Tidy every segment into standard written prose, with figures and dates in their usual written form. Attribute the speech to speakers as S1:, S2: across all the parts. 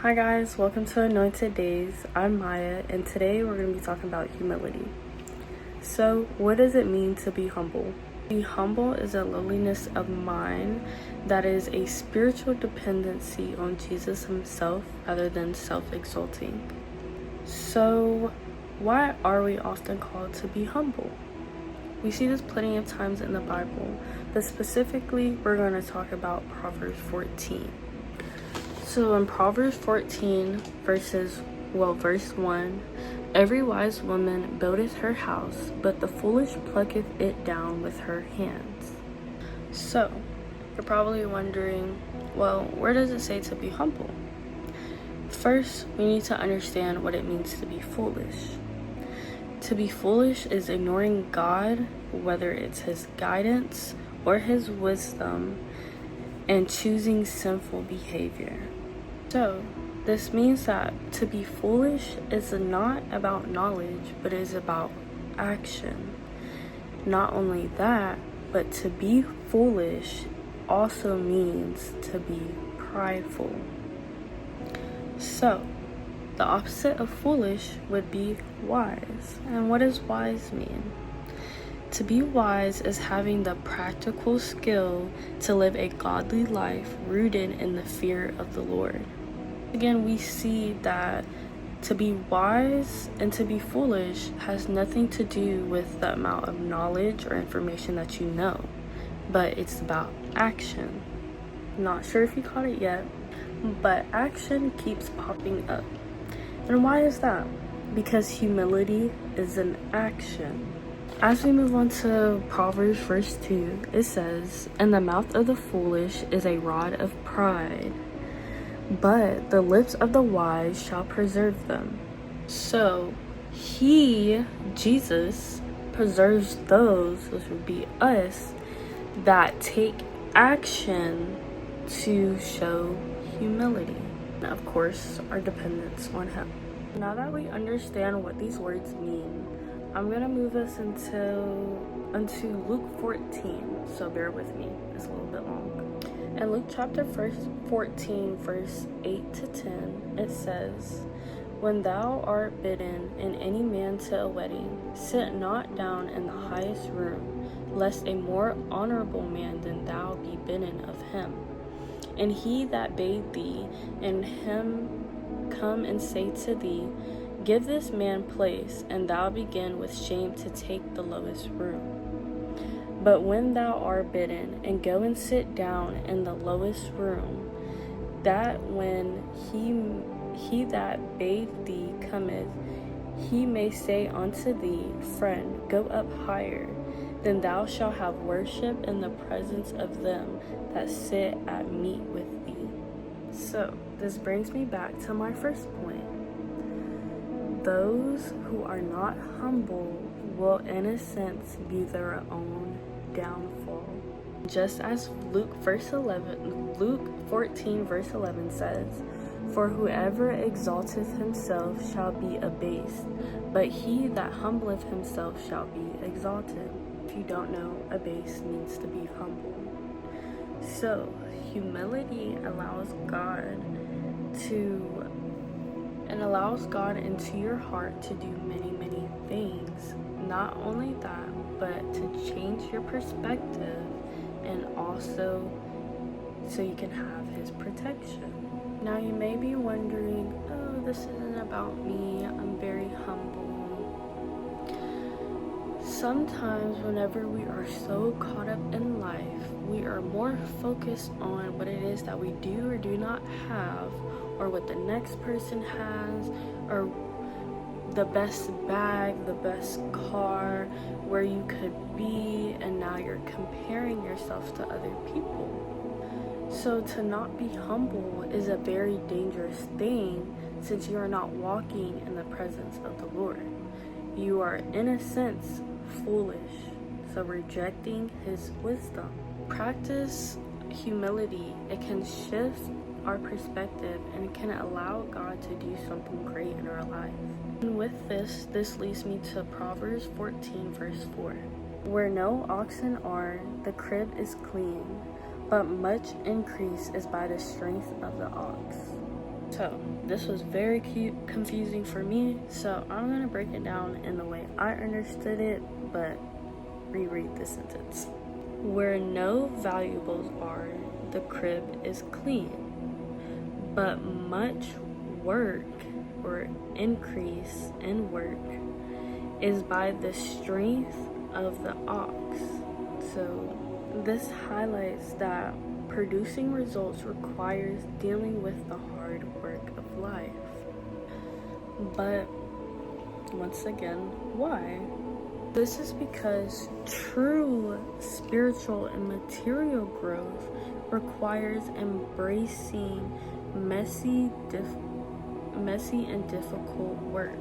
S1: Hi guys, welcome to Anointed Days. I'm Maya, and today we're going to be talking about humility. So, what does it mean to be humble? Be humble is a lowliness of mind that is a spiritual dependency on Jesus himself rather than self-exalting. So, why are we often called to be humble? We see this plenty of times in the Bible, but specifically we're going to talk about Proverbs 14. So in Proverbs 14, verse 1, every wise woman buildeth her house, but the foolish plucketh it down with her hands. So, you're probably wondering, well, where does it say to be humble? First, we need to understand what it means to be foolish. To be foolish is ignoring God, whether it's his guidance or his wisdom, and choosing sinful behavior. So, this means that to be foolish is not about knowledge, but is about action. Not only that, but to be foolish also means to be prideful. So, the opposite of foolish would be wise. And what does wise mean? To be wise is having the practical skill to live a godly life rooted in the fear of the Lord. Again, we see that to be wise and to be foolish has nothing to do with the amount of knowledge or information that you know, but it's about action. Not sure if you caught it yet, but action keeps popping up. And why is that? Because humility is an action. As we move on to Proverbs verse 2, it says, "In the mouth of the foolish is a rod of pride, but the lips of the wise shall preserve them." So, Jesus, preserves those, which would be us, that take action to show humility. And of course, our dependence on him. Now that we understand what these words mean, I'm going to move us into Luke 14, so bear with me, it's a little bit long. In Luke chapter 14, verse 8 to 10, it says, "When thou art bidden in any man to a wedding, sit not down in the highest room, lest a more honorable man than thou be bidden of him. And he that bade thee and him come and say to thee, Give this man place, and thou begin with shame to take the lowest room. But when thou art bidden, and go and sit down in the lowest room, that when he that bade thee cometh, he may say unto thee, Friend, go up higher. Then thou shalt have worship in the presence of them that sit at meat with thee." So, this brings me back to my first point. Those who are not humble will, in a sense, be their own downfall. Just as Luke 14, verse 11 says, "For whoever exalteth himself shall be abased, but he that humbleth himself shall be exalted." If you don't know, abase means to be humble. So, humility allows God into your heart to do many, many things. Not only that, but to change your perspective, and also so you can have his protection. Now you may be wondering, oh, this isn't about me, I'm very humble. Sometimes whenever we are so caught up in life, we are more focused on what it is that we do or do not have, or what the next person has, or the best bag, the best car, where you could be, and now you're comparing yourself to other people. So to not be humble is a very dangerous thing, since you are not walking in the presence of the Lord. You are, in a sense, foolish, so rejecting his wisdom. Practice humility. It can shift our perspective, and it can allow God to do something great in our life. And with this leads me to Proverbs 14, verse 4. "Where no oxen are, the crib is clean, but much increase is by the strength of the ox." So this was very confusing for me, so I'm gonna break it down in the way I understood it, but reread the sentence. Where no valuables are, the crib is clean, but much work or increase in work is by the strength of the ox. So this highlights that producing results requires dealing with the hard work of life. But once again, why? This is because true spiritual and material growth requires embracing messy and difficult work,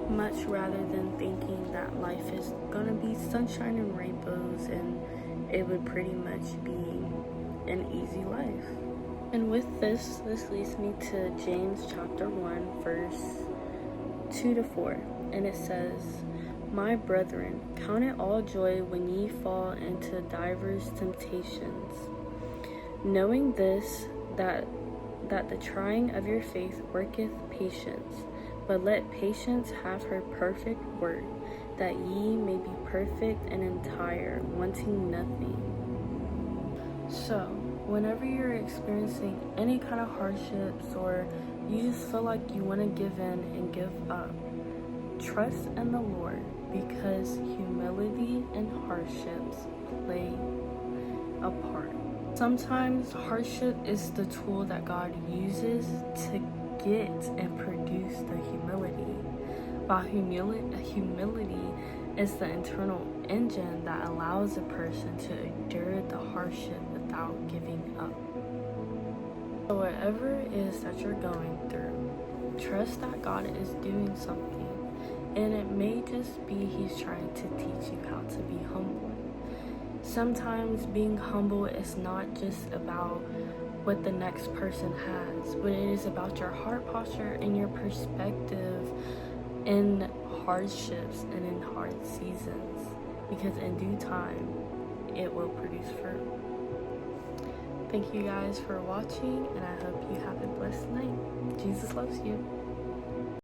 S1: much rather than thinking that life is gonna be sunshine and rainbows and it would pretty much be an easy life. And with this leads me to James chapter 1 verse 2-4, and it says, My brethren, count it all joy when ye fall into divers temptations, knowing this, that the trying of your faith worketh patience. But let patience have her perfect work, that ye may be perfect and entire, wanting nothing. So, whenever you're experiencing any kind of hardships, or you just feel like you want to give in and give up, trust in the Lord, because humility and hardships play a part. Sometimes hardship is the tool that God uses to get and produce the humility, while humility is the internal engine that allows a person to endure the hardship without giving up. So whatever it is that you're going through, trust that God is doing something, and it may just be He's trying to teach you how to be humble. Sometimes being humble is not just about what the next person has, but it is about your heart posture and your perspective in hardships and in hard seasons, because in due time it will produce fruit. Thank you guys for watching, and I hope you have a blessed night. Jesus loves you.